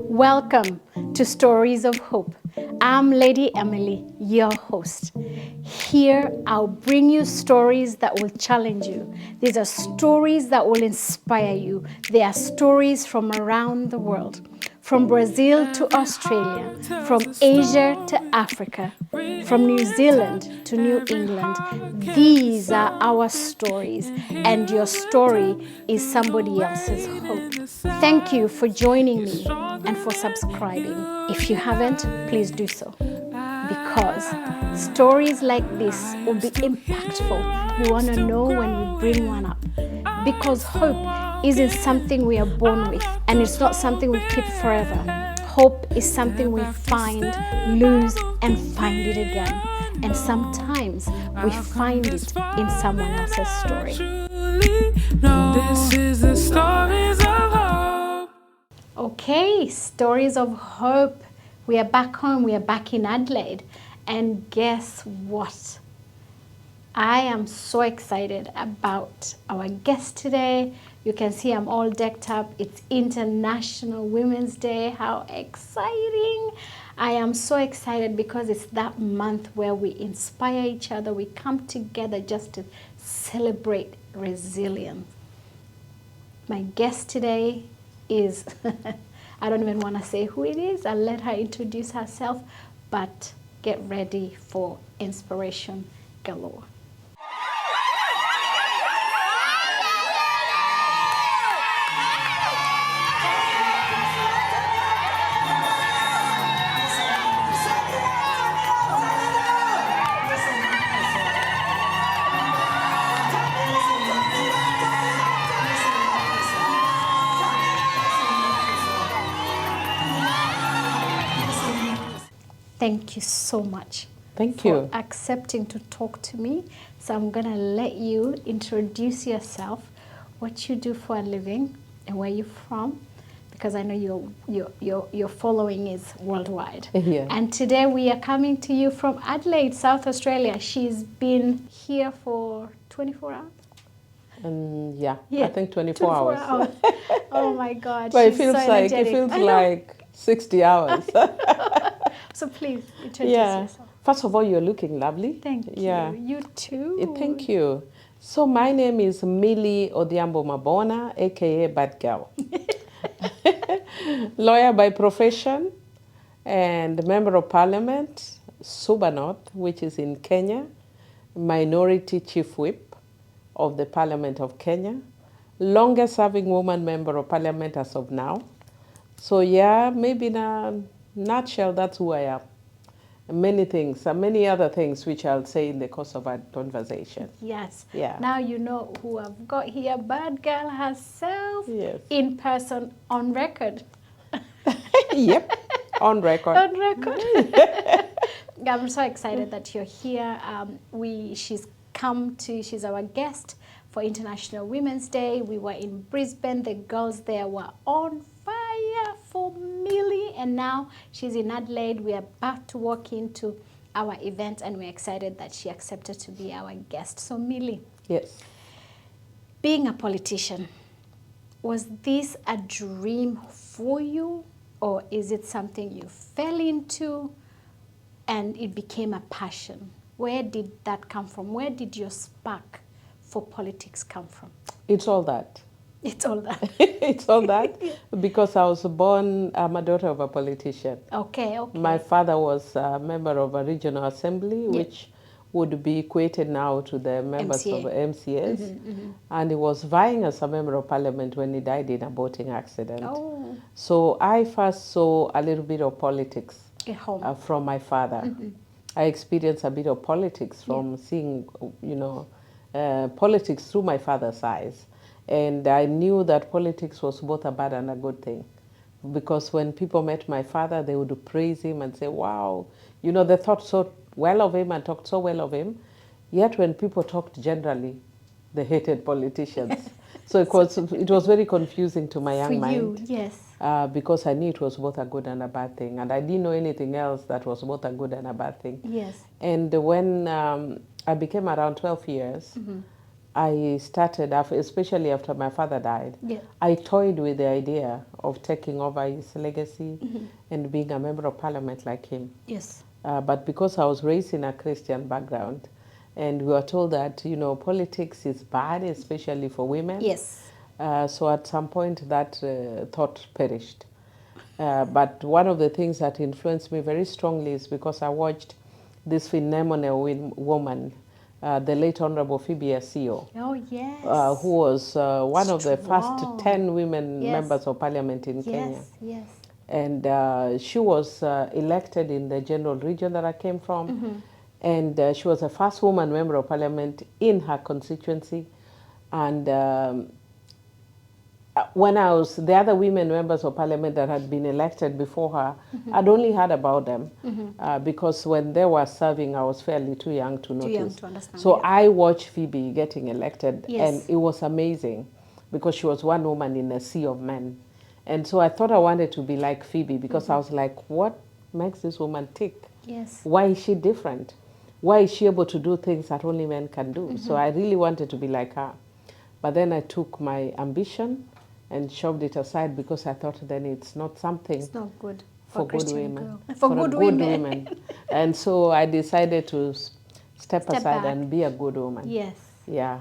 Welcome to Stories of Hope. I'm Lady Emily, your host. Here, I'll bring you stories that will challenge you. These are stories that will inspire you. They are stories from around the world, from Brazil to Australia, from Asia to Africa, from New Zealand to New England. These are our stories, and your story is somebody else's hope. Thank you for joining me and for subscribing. If you haven't, please do so. Because stories like this will be impactful. You want to know when we bring one up. Because hope isn't something we are born with, and it's not something we keep forever. Hope is something we find, lose, and find it again. And sometimes we find it in someone else's story. This is the stories of hope. Okay, stories of hope. We are back home. We are back in Adelaide. And guess what? I am so excited about our guest today. You can see I'm all decked up. It's International Women's Day. How exciting! I am so excited because it's that month where we inspire each other. We come together just to celebrate resilience. My guest today is, I don't even want to say who it is. I'll let her introduce herself, but get ready for inspiration galore. Thank you so much. Thank you for accepting to talk to me. So I'm gonna let you introduce yourself, what you do for a living, and where you're from, because I know your following is worldwide. Yeah. And today we are coming to you from Adelaide, South Australia. She's been here for 24 hours. Yeah, I think 24 hours. Oh my God! But she's it feels like 60 hours. So please introduce yourself. First of all, you're looking lovely. Thank you. You too. Thank you. So my name is Millie Odhiambo-Mabona, aka Bad Girl. Lawyer by profession and member of parliament, Suba North, which is in Kenya, minority chief whip of the Parliament of Kenya, longest serving woman member of parliament as of now. So yeah, maybe in a nutshell, that's who I am. Many things, and many other things, which I'll say in the course of our conversation. Yes. Yeah. Now you know who I've got here, Bad Girl herself. Yes. In person, on record. Yep, on record. On record. I'm so excited that you're here. She's our guest for International Women's Day. We were in Brisbane. The girls there were on fire for Millie, and now she's in Adelaide. We are about to walk into our event, and we're excited that she accepted to be our guest. So Millie, Yes. being a politician, was this a dream for you, or is it something you fell into and it became a passion? Where did that come from? Where did your spark for politics come from? It's all that. It's all that. It's all that because I was born, I'm a daughter of a politician. Okay. My father was a member of a regional assembly, which would be equated now to the members of MCAs. And he was vying as a member of parliament when he died in a boating accident. Oh. So I first saw a little bit of politics At home. from my father. I experienced a bit of politics from seeing, politics through my father's eyes. And I knew that politics was both a bad and a good thing. Because when people met my father, they would praise him and say, wow, they thought so well of him and talked so well of him. Yet when people talked generally, they hated politicians. So it was very confusing to my young mind. For you, yes. Because I knew it was both a good and a bad thing. And I didn't know anything else that was both a good and a bad thing. Yes. And when I became around 12 years, I started, especially after my father died, Yeah. I toyed with the idea of taking over his legacy and being a member of parliament like him. Yes. But because I was raised in a Christian background, and we were told that, you know, politics is bad, especially for women. Yes. So at some point that thought perished. But one of the things that influenced me very strongly is because I watched this phenomenal woman, the late Honorable 𝗕𝗱𝗚 𝗚𝗍, Oh, yes. who was one of the first Strong. 10 women Yes. members of parliament in Kenya. Yes, yes. And she was elected in the general region that I came from. And she was the first woman member of parliament in her constituency. And when I was, the other women members of parliament that had been elected before her, I'd only heard about them because when they were serving, I was fairly too young to notice. Too young to understand. So yeah. I watched 𝗕𝗱𝗚 getting elected, Yes. and it was amazing because she was one woman in a sea of men. And so I thought I wanted to be like 𝗕𝗱𝗚 because I was like, what makes this woman tick? Yes. Why is she different? Why is she able to do things that only men can do? So I really wanted to be like her. But then I took my ambition and shoved it aside because I thought then it's not something It's not good for good Christian women. girl. For good women. And so I decided to step aside back. and be a good woman. Yes. Yeah.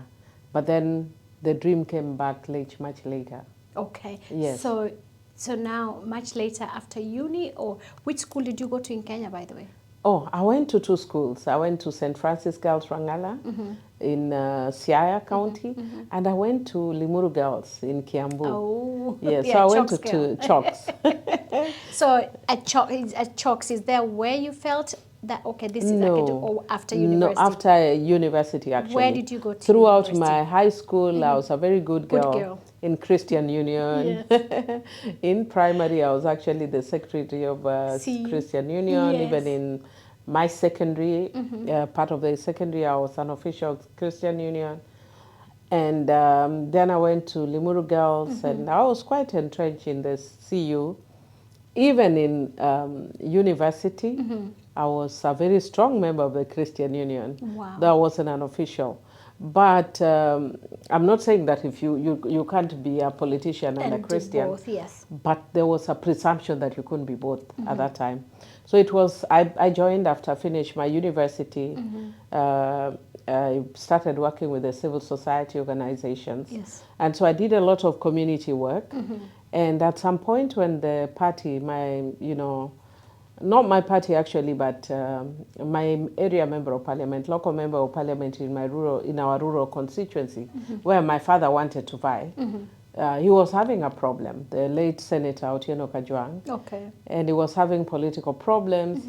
But then the dream came back much later. Okay. Yes. So now, much later after uni, or which school did you go to in Kenya, by the way? Oh, I went to 2 schools. I went to St. Francis Girls Rangala in Siaya County, and I went to Limuru Girls in Kiambu. Oh, Yeah, yeah, so I went Chalks to Chalks. So at Chalks, is there where you felt that, okay, this is I can do, or after university? No, after university, actually. Where did you go to Throughout university? my high school, I was a very good girl. In Christian Union. Yes. In primary, I was actually the secretary of Christian Union. Yes. Even in my secondary, part of the secondary, I was an official of Christian Union. And then I went to Limuru Girls, and I was quite entrenched in the CU. Even in university, I was a very strong member of the Christian Union. Wow. Though I wasn't an official. But I'm not saying that if you can't be a politician and a Christian. Both, yes. But there was a presumption that you couldn't be both at that time. So it was, I joined after I finished my university. I started working with the civil society organizations. Yes. And so I did a lot of community work. And at some point when the party, not my party actually, but my area member of parliament, local member of parliament in our rural constituency, where my father wanted to vie, he was having a problem, the late Senator 𝗕𝗱𝗚 Okay. and he was having political problems,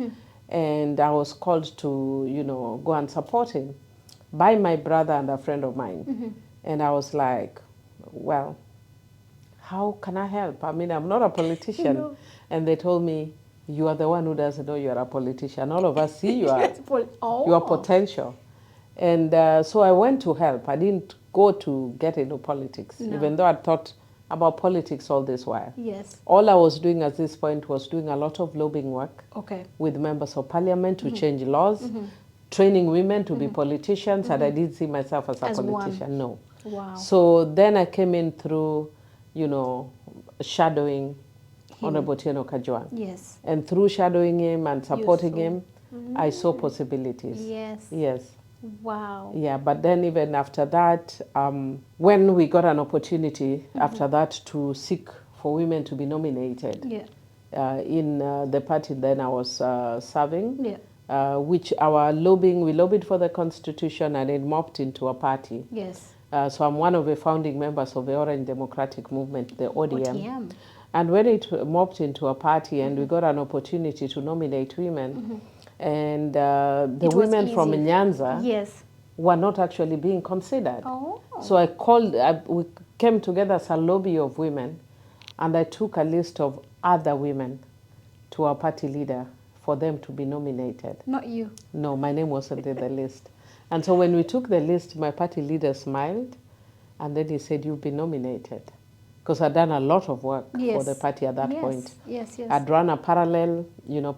and I was called to, go and support him by my brother and a friend of mine. And I was like, well, how can I help? I mean, I'm not a politician. No. And they told me, you are the one who doesn't know you're a politician. All of us see your potential. And so I went to help. I didn't go to get into politics, even though I thought about politics all this while. Yes. All I was doing at this point was doing a lot of lobbying work with members of parliament to change laws, training women to be politicians, and I didn't see myself as a politician, no. Wow. So then I came in through, shadowing Honorable 𝗕𝗱𝗚. Yes. And through shadowing him and supporting him, I saw possibilities. Yes. Yes. Wow. Yeah, but then even after that, when we got an opportunity after that to seek for women to be nominated in the party then I was serving, which we lobbied for the constitution and it morphed into a party. Yes. So I'm one of the founding members of the Orange Democratic Movement, the ODM. ODM. And when it morphed into a party and we got an opportunity to nominate women, and the women from Nyanza were not actually being considered. Oh. So we came together as a lobby of women, and I took a list of other women to our party leader for them to be nominated. Not you? No, my name wasn't in the list. And so when we took the list, my party leader smiled, and then he said, you've been nominated. because I'd done a lot of work for the party at that point. I'd run a parallel,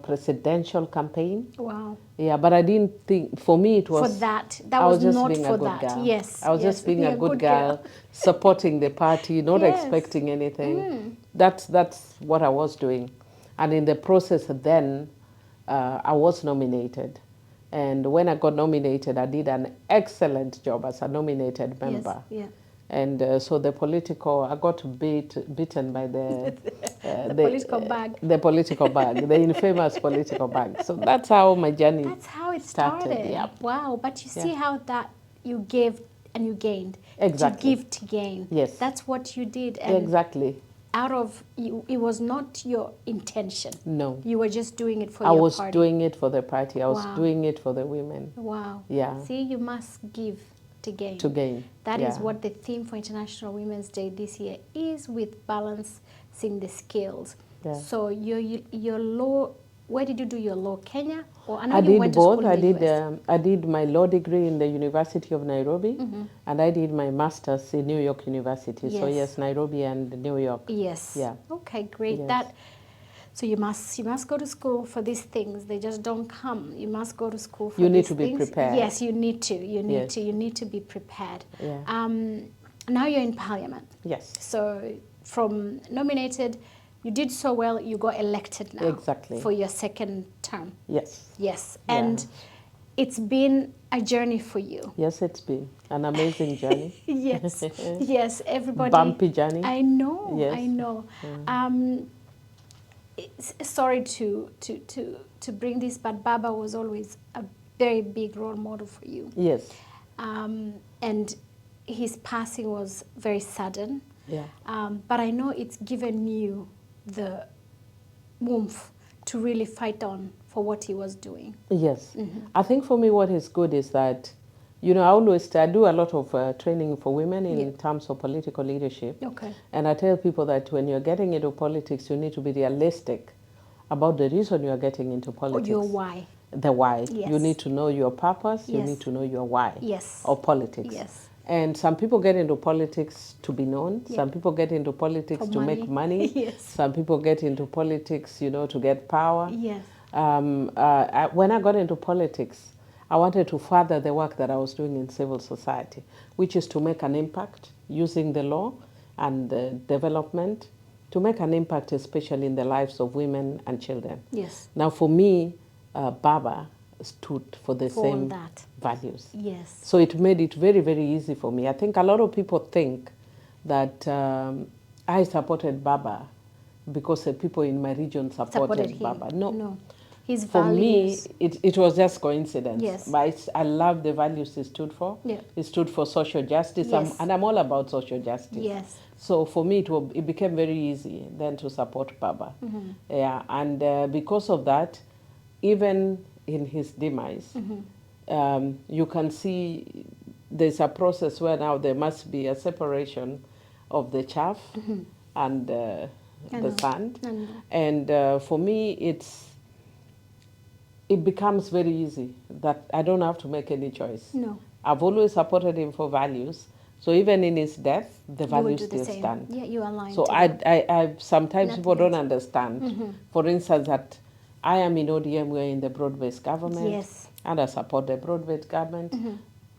presidential campaign. Wow. Yeah, but I didn't think, for me it was... For that. That was not for that. Girl. Yes. I was just being a good girl, supporting the party, not expecting anything. That's what I was doing. And in the process then, I was nominated. And when I got nominated, I did an excellent job as a nominated member. Yes. Yeah. And so I got beaten by the political bag. The political bag, the infamous political bag. So that's how my journey That's how it started. Yep. Wow. But you see how that you gave and you gained. Exactly. To give to gain. Yes. That's what you did. And exactly. Out of you, it was not your intention. No. You were just doing it for your party. I was doing it for the party. I was doing it for the women. Wow. Yeah. See, you must give to gain. To gain. That is what the theme for International Women's Day this year is, with balancing the skills. Yeah. So your law, where did you do your law? Kenya? Or I did both. I did my law degree in the University of Nairobi, and I did my master's in New York University. Yes. So yes, Nairobi and New York. Yes. Yeah. Okay, great. Yes. So you must go to school for these things. They just don't come. You must go to school for these things. You need to be prepared. Yes, you need to. You need to be prepared. Yeah. Now you're in Parliament. Yes. So from nominated, you did so well, you got elected now. Exactly. For your second term. Yes. Yes. And it's been a journey for you. Yes, it's been an amazing journey. Yes. Yes, everybody. Bumpy journey. I know. Yes. I know. Sorry to bring this, but Baba was always a very big role model for you. Yes. And his passing was very sudden. Yeah. But I know it's given you the warmth to really fight on for what he was doing. Yes. I think for me what is good is that, I do a lot of training for women in terms of political leadership. Okay. And I tell people that when you're getting into politics, you need to be realistic about the reason you're getting into politics. Or your why. The why. Yes. You need to know your purpose. You need to know your why. Yes. Of politics. Yes. And some people get into politics to be known. Some people get into politics to make money. Yes. Some people get into politics, to get power. Yes. When I got into politics, I wanted to further the work that I was doing in civil society, which is to make an impact using the law and development to make an impact, especially in the lives of women and children. Yes. Now, for me, Baba stood for the same values. Yes. So it made it very, very easy for me. I think a lot of people think that I supported Baba because the people in my region supported Baba. No. His for values. me, it was just coincidence. Yes. But I love the values he stood for. Yeah. He stood for social justice, Yes. and I'm all about social justice. Yes. So for me, it became very easy then to support Baba. Yeah, and because of that, even in his demise, you can see there's a process where now there must be a separation of the chaff and the sand. And for me, it becomes very easy that I don't have to make any choice. No. I've always supported him for values. So even in his death, the values still stand. Yeah, you align. So I sometimes people don't understand. For instance, that I am in ODM, we're in the broad-based government. Yes. And I support the broad-based government.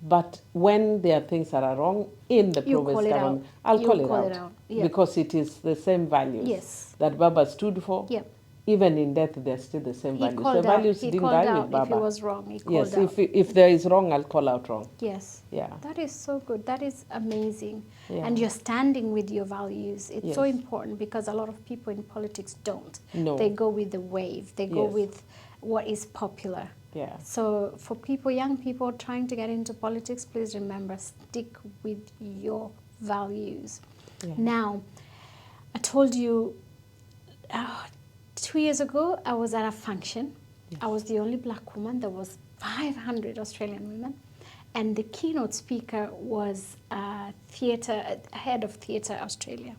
But when there are things that are wrong in the broad-based government, I'll call it out. Yeah. Because it is the same values that Baba stood for. Yep. Even in death, they're still the same values. The values He didn't called die out with Baba. if he was wrong. He called Yes, out. if there is wrong, I'll call out wrong. Yes. Yeah. That is so good. That is amazing. Yeah. And you're standing with your values. It's so Yes. important because a lot of people in politics don't. No. They go with the wave. They go Yes. with what is popular. Yeah. So for people, young people trying to get into politics, please remember, stick with your values. Yeah. Now, I told you 2 years ago, I was at a function. Yes. I was the only black woman. There was 500 Australian women. And the keynote speaker was head of Theatre Australia.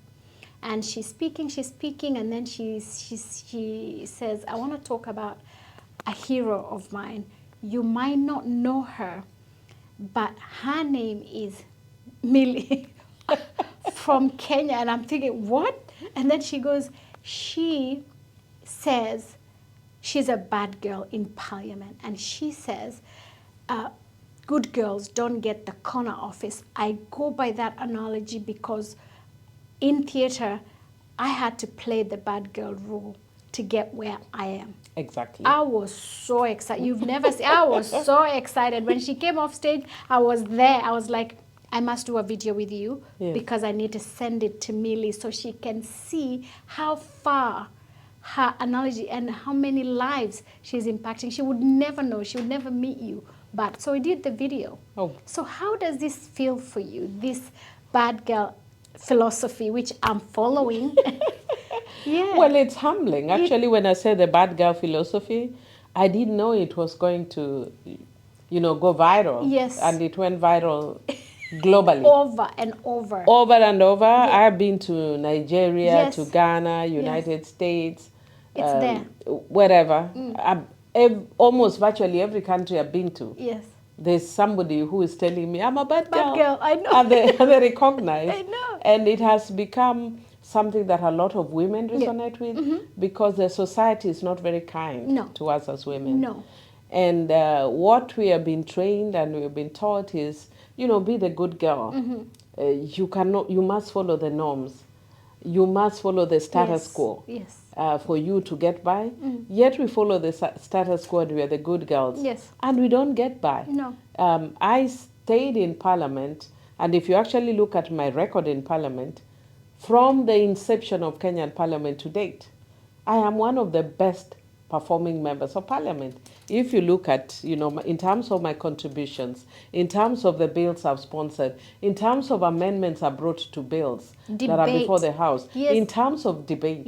And she's speaking, and then she says, I want to talk about a hero of mine. You might not know her, but her name is Millie. from Kenya. And I'm thinking, what? And then she goes, she says she's a bad girl in parliament. And she says, good girls don't get the corner office. I go by that analogy because in theater, I had to play the bad girl role to get where I am. Exactly. I was so excited. You've never seen, I was so excited. When she came off stage, I was there. I was like, I must do a video with you because I need to send it to Millie so she can see how far her analogy and how many lives she's impacting. She would never know. She would never meet you. But so we did the video. Oh. So how does this feel for you, this bad girl philosophy, which I'm following? Yeah. Well, it's humbling. Actually, when I said the bad girl philosophy, I didn't know it was going to, go viral. Yes. And it went viral globally. Over and over. Over and over. Yeah. I've been to Nigeria, to Ghana, United States. It's there. Wherever. Almost virtually every country I've been to. Yes. There's somebody who is telling me, I'm a bad girl. Bad girl, I know. And they recognize. I know. And it has become something that a lot of women resonate with because the society is not very kind to us as women. No. And what we have been trained and we have been taught is, be the good girl. You must follow the norms. You must follow the status quo for you to get by. Yet we follow the status quo and we are the good girls. Yes. And we don't get by. No. I stayed in Parliament, and if you actually look at my record in Parliament, from the inception of Kenyan Parliament to date, I am one of the best performing members of Parliament. If you look at, in terms of my contributions, in terms of the bills I've sponsored, in terms of amendments I brought to bills that are before the House, in terms of debate,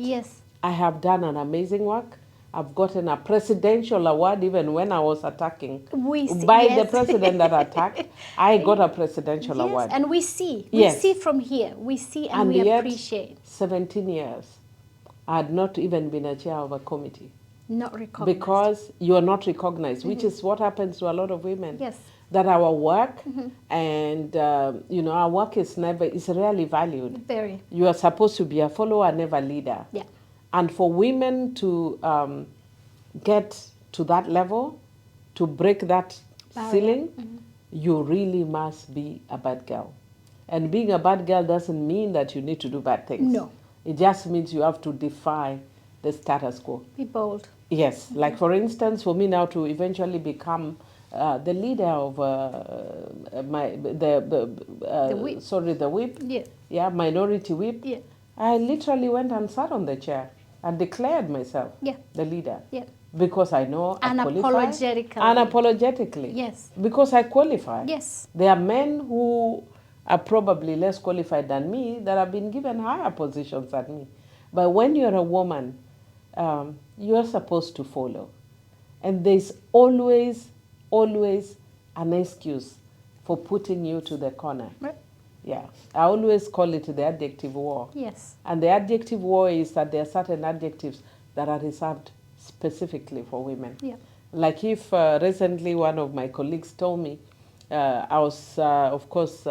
I have done an amazing work. I've gotten a presidential award even when I was attacking. By the president that attacked, I got a presidential award. And we see. We see from here. We see and we appreciate. 17 years, I had not even been a chair of a committee. Not recognized. Because you are not recognized, which is what happens to a lot of women. Yes. That our work and, our work is rarely valued. Very. You are supposed to be a follower, never leader. Yeah. And for women to get to that level, to break that ceiling, you really must be a bad girl. And being a bad girl doesn't mean that you need to do bad things. No. It just means you have to defy the status quo. Be bold. Yes. Like, for instance, for me now to eventually become the leader of the whip. Yeah, minority whip. Yeah. I literally went and sat on the chair and declared myself the leader. Yeah. Because I know unapologetically. Unapologetically. Yes. Because I qualify. Yes. There are men who are probably less qualified than me that have been given higher positions than me. But when you're a woman, you're supposed to follow. And there's always an excuse for putting you to the corner. Right. Yeah. I always call it the adjective war. Yes. And the adjective war is that there are certain adjectives that are reserved specifically for women. Yeah. Like if recently one of my colleagues told me, I was, of course,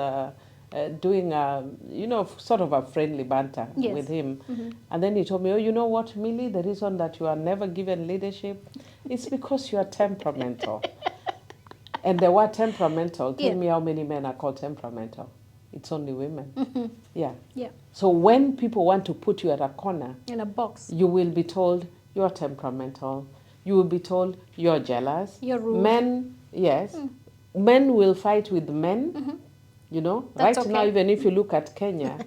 doing sort of a friendly banter with him. And then he told me, oh, you know what, Millie, the reason that you are never given leadership is because you are temperamental. And the word temperamental, tell me how many men are called temperamental. It's only women. Yeah. So when people want to put you at a corner, in a box, you will be told you're temperamental. You will be told you're jealous. You're rude. Men, yes. Men will fight with men. That's right now, even if you look at Kenya,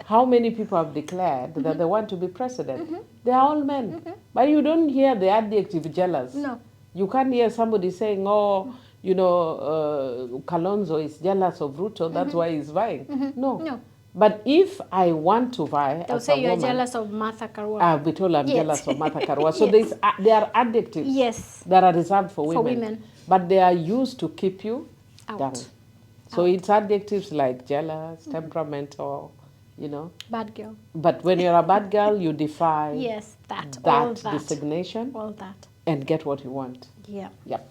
how many people have declared that they want to be president? They are all men. But you don't hear the adjective jealous. No. You can't hear somebody saying, oh, Kalonzo is jealous of Ruto, that's why he's vying. No. But if I want to vie they'll as say a you're woman, jealous of Martha Karua. I'll be told I'm jealous of Martha Karua. So there are adjectives that are reserved for women. But they are used to keep you down. So it's adjectives like jealous, temperamental, Bad girl. But when you're a bad girl, you defy that designation all that. and get what you want. Yeah. Yep.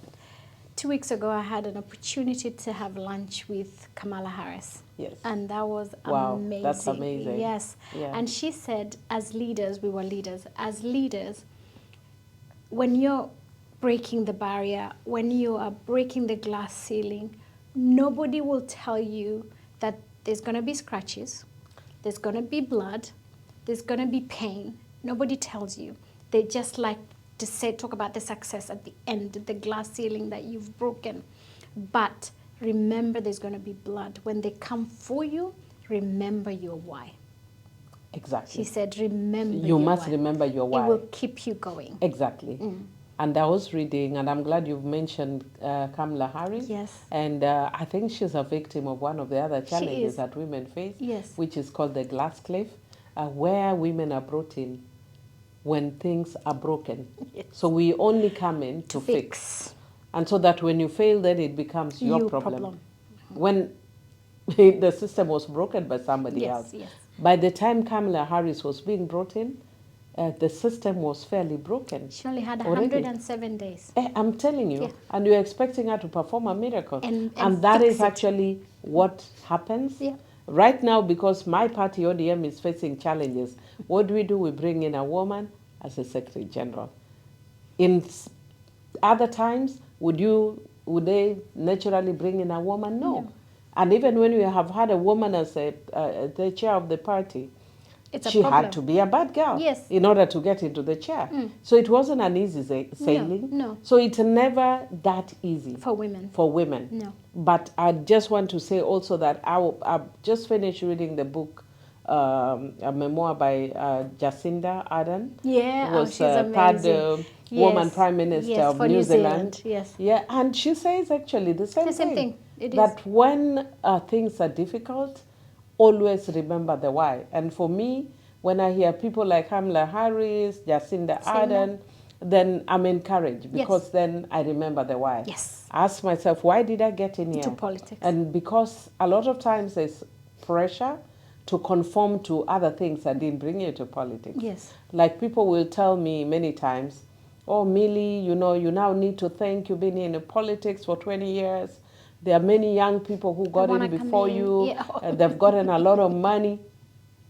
2 weeks ago, I had an opportunity to have lunch with Kamala Harris. Yes. And that was Wow, amazing. that's amazing. Yes. Yeah. And she said, as leaders, we were leaders. As leaders, when you're breaking the barrier, when you are breaking the glass ceiling, nobody will tell you that there's going to be scratches, there's going to be blood, there's going to be pain. Nobody tells you. They just like to say, talk about the success at the end, the glass ceiling that you've broken. But remember, there's going to be blood. When they come for you, remember your why. Exactly. She said, remember You your must why. remember your why. It will keep you going. Exactly. And I was reading, and I'm glad you've mentioned Kamala Harris. Yes. And I think she's a victim of one of the other challenges is. that women face, Yes. which is called the glass cliff, where women are brought in when things are broken. Yes. So we only come in to fix. And so that when you fail, then it becomes your problem. When the system was broken by somebody else. Yes. By the time Kamala Harris was being brought in, the system was fairly broken. She only had already. 107 days. I'm telling you. Yeah. And you're expecting her to perform a miracle. And that fix is it. actually what happens. Yeah. Right now, because my party, ODM, is facing challenges, what do? We bring in a woman as a Secretary General. In other times, would they naturally bring in a woman? No. And even when we have had a woman as the chair of the party, she had to be a bad girl in order to get into the chair. So it wasn't an easy sailing. No. So it's never that easy. For women. For women. No. But I just want to say also that I've just finished reading the book, a memoir by Jacinda Ardern. Yeah, who was she's amazing. third woman Prime Minister of New Zealand. Yes. Yeah, and she says actually the same thing. It that is. when things are difficult, always remember the why. And for me, when I hear people like Kamala Harris, Jacinda Ardern, then I'm encouraged because then I remember the why. Yes. I ask myself, why did I get in here? To politics. And because a lot of times there's pressure to conform to other things that didn't bring you to politics. Yes. Like people will tell me many times, oh, Millie, you now need to think you've been in politics for 20 years. There are many young people who got in before you. Yeah. They've gotten a lot of money.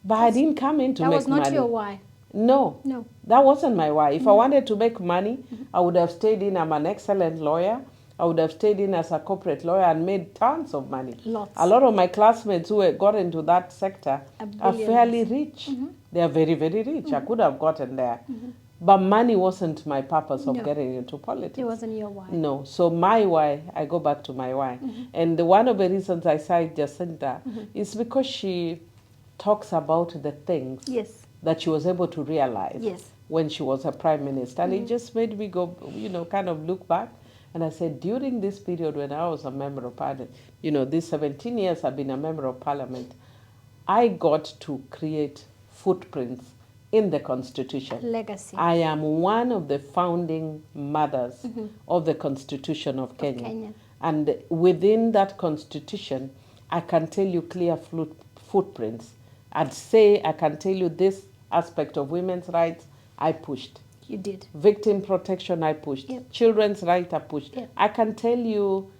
But I didn't come in to make money. That was not your why. No. That wasn't my why. If I wanted to make money, I would have stayed in. I'm an excellent lawyer. I would have stayed in as a corporate lawyer and made tons of money. Lots. A lot of my classmates who got into that sector are fairly rich. They are very, very rich. I could have gotten there. But money wasn't my purpose of getting into politics. It wasn't your why. No. So my why, I go back to my why. And one of the reasons I cite Jacinda is because she talks about the things that she was able to realize when she was a prime minister. And it just made me go, kind of look back. And I said, during this period when I was a member of parliament, these 17 years I've been a member of parliament, I got to create footprints in the Constitution. Legacy. I am one of the founding mothers of the Constitution of Kenya. And within that Constitution, I can tell you clear footprints. I can tell you this aspect of women's rights, I pushed. You did. Victim protection, I pushed. Children's rights, I pushed. I can tell you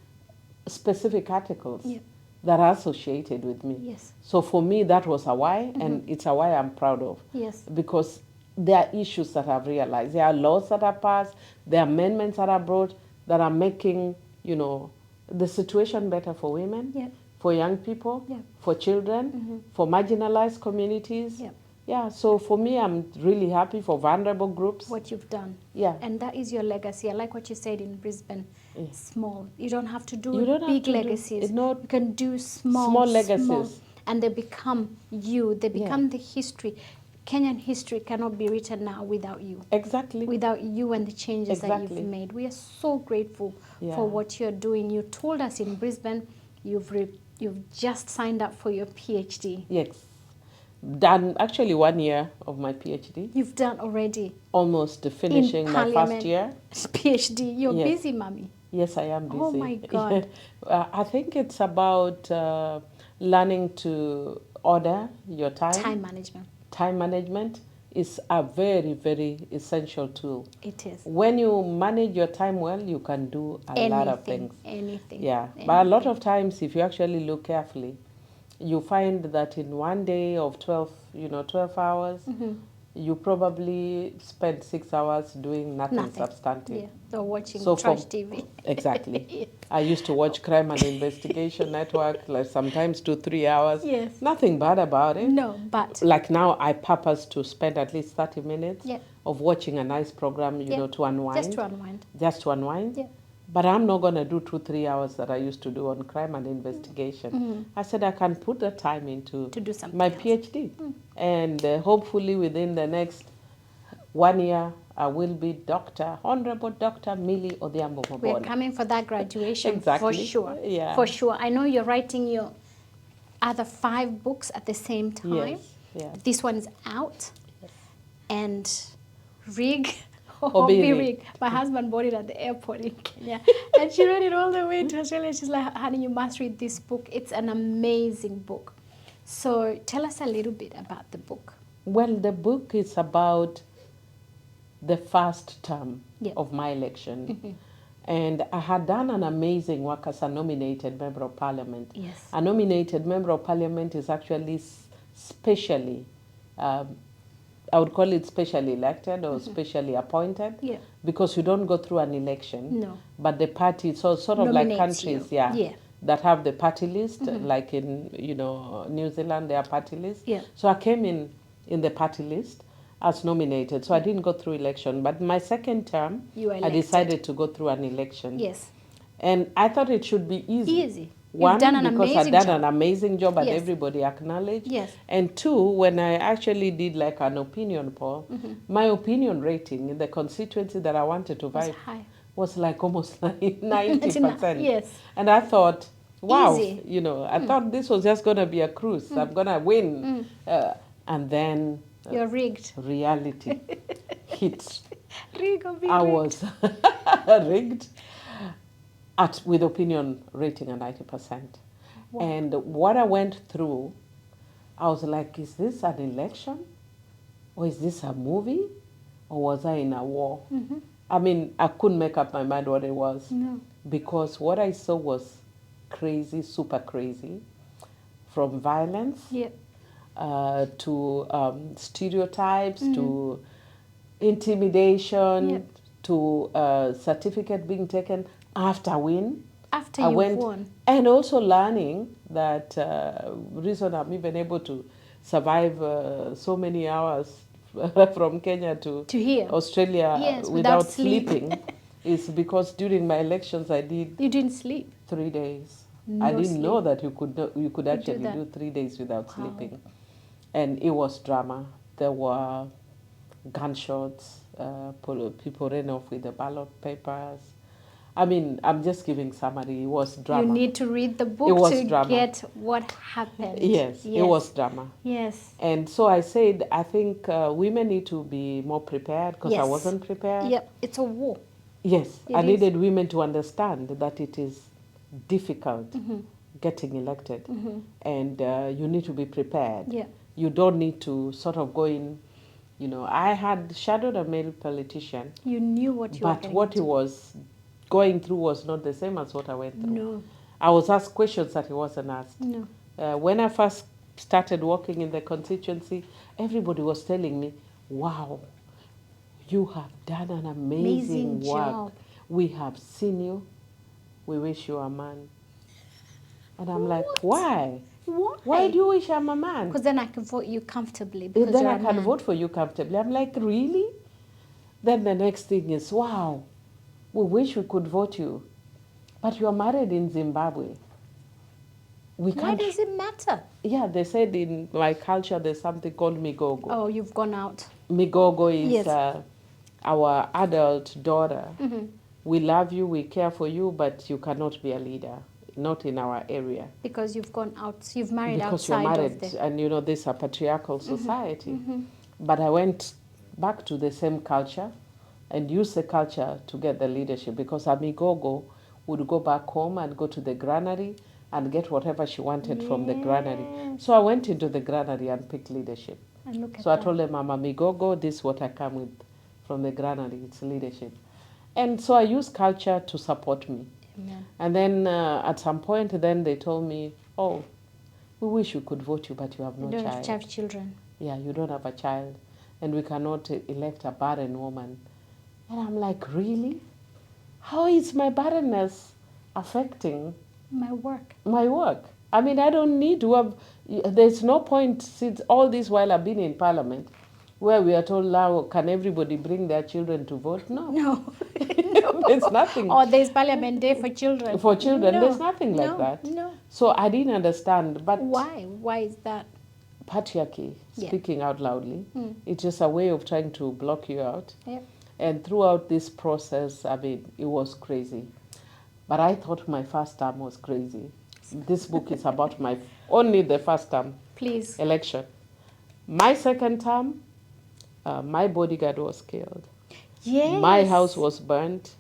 specific articles that are associated with me. Yes. So for me, that was a why, and it's a why I'm proud of. Yes. Because there are issues that I've realized. There are laws that are passed, there are amendments that are brought that are making, the situation better for women, for young people, for children, for marginalized communities. Yeah, so for me, I'm really happy for vulnerable groups. What you've done. Yeah. And that is your legacy. I like what you said in Brisbane. Small. You don't have to do big legacies. You can do small legacies. Small, and they become you. They become the history. Kenyan history cannot be written now without you. Exactly. Without you and the changes that you've made. We are so grateful for what you're doing. You told us in Brisbane you've just signed up for your PhD. Yes. Done actually 1 year of my PhD. You've done already? Almost finishing my first year. PhD. You're busy, Mommy. Yes, I am busy. Oh my God. I think it's about learning to order your time. Time management. Time management, is a very, very essential tool. It is. When you manage your time well, you can do a lot of things. Anything. Yeah, but a lot of times, if you actually look carefully, you find that in one day of 12 hours, you probably spend 6 hours doing nothing substantive. Yeah, or watching trash TV. Exactly. Yes. I used to watch Crime and Investigation Network, like sometimes 2-3 hours. Yes. Nothing bad about it. No, but like now I purpose to spend at least 30 minutes Yeah. of watching a nice program, to unwind. just to unwind. Just to unwind. Yeah. But I'm not going to do 2-3 hours that I used to do on crime and investigation. I said I can put the time into To do something my else. PhD. And hopefully within the next 1 year, I will be Honorable Dr. Millie Odhiambo-Mabona. We're coming for that graduation Exactly. for sure. Yeah. For sure. I know you're writing your other 5 books at the same time. Yes. This one's out. And Rig. Or be Rig. My husband bought it at the airport in Kenya. And she read it all the way to Australia. She's like, honey, you must read this book. It's an amazing book. So tell us a little bit about the book. Well, the book is about the first term Yeah. of my election. And I had done an amazing work as a nominated member of parliament. Yes. A nominated member of parliament is actually specially, I would call it specially elected or specially appointed. Yeah. Because you don't go through an election. No. But the party, so sort of like Nominates countries, you. Yeah. that have the party list, like in, New Zealand, their party list. Yeah. So I came in the party list as nominated. So I didn't go through election. But my second term, You were I elected. decided to go through an election. Yes. And I thought it should be easy. Easy. One, You've done an because amazing I've done job. an amazing job and Yes. everybody acknowledged. Yes. And two, when I actually did like an opinion poll, my opinion rating in the constituency that I wanted to Was vote high. was like almost 90%. Yes. And I thought, wow, Easy. I thought this was just going to be a cruise. I'm going to win. And then You're rigged. reality hit. Rig or be I rigged. was rigged with opinion rating at 90%. Wow. And what I went through, I was like, is this an election? Or is this a movie? Or was I in a war? I mean, I couldn't make up my mind what it was. No. Because what I saw was crazy, super crazy. From violence Yeah. to stereotypes, to intimidation, Yeah. to certificate being taken after win. After I you went, won. and also learning that reason I'm even able to survive so many hours from Kenya to here. Australia Yes, without without sleep. sleeping is because during my elections I did You didn't sleep. 3 days. No I didn't sleep. know that you could actually that. do 3 days without Wow. sleeping. And it was drama. There were gunshots, people ran off with the ballot papers. I mean, I'm just giving summary. It was drama. You need to read the book It was to drama. get what happened. Yes, it was drama. Yes. And so I said, I think women need to be more prepared because I Yes. wasn't prepared. Yep. It's a war. Yes, It I is. needed women to understand that it is difficult getting elected and you need to be prepared. Yeah. You don't need to sort of go in, I had shadowed a male politician, You knew what you were but getting what he into. was going through was not the same as what I went through. No. I was asked questions that he wasn't asked. No. When I first started working in the constituency, everybody was telling me, wow, you have done an amazing Amazing work. job. We have seen you. We wish you a man. And I'm like, What? why? Why? Why do you wish I'm a man? Because then I can vote you comfortably. Because Then you're I a can man. vote for you comfortably. I'm like, really? Then the next thing is, wow, we wish we could vote you. But you're married in Zimbabwe. We Why can't. does it matter? Yeah, they said in my culture there's something called migogo. Oh, you've gone out. Migogo is Yes. our adult daughter. We love you, we care for you, but you cannot be a leader, not in our area. Because you've gone out. You've married Because you're outside married, of the... and this is a patriarchal society. But I went back to the same culture and used the culture to get the leadership because Amigogo would go back home and go to the granary and get whatever she wanted from the granary. So I went into the granary and picked leadership. And look at So I that. told them, Mama Migogo, this is what I come with from the granary, it's leadership. And so I use culture to support me. Amen. And then at some point, then they told me, oh, we wish we could vote you, but you have no You don't child. have children. Yeah, you don't have a child. And we cannot elect a barren woman. And I'm like, really? How is my barrenness affecting My work. my work? I mean, I don't need to have, there's no point since all this while I've been in Parliament where we are told now, can everybody bring their children to vote? No. No. There's nothing. Or there's Parliament Day for children. For children, No. there's nothing like that. No. So I didn't understand. But Why? Why is that? patriarchy, Yeah. speaking out loudly, Mm. it's just a way of trying to block you out. Yeah. And throughout this process, I mean, it was crazy. But I thought my first term was crazy. This book is about only the first term Please. election. My second term, my bodyguard was killed. Yes. My house was burnt.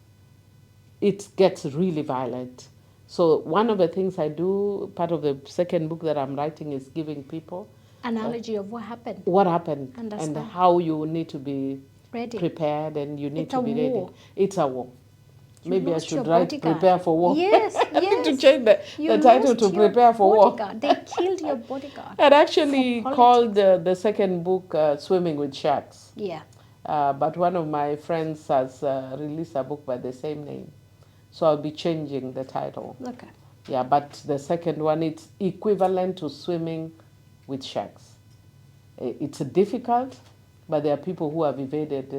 It gets really violent. So one of the things I do, part of the second book that I'm writing, is giving people Analogy of what happened. and Understand. how you need to be Ready. prepared and you need It's to a be war. ready. It's a war. You Maybe I lost should your write bodyguard. Prepare for War. Yes, I need to yes. change the title to lost your Prepare for War. bodyguard. They killed your bodyguard. I'd actually For called the second book Swimming with Sharks. Yeah. But one of my friends has released a book by the same name. So I'll be changing the title. Okay. Yeah, but the second one, it's equivalent to Swimming with Sharks. It's difficult, but there are people who have evaded,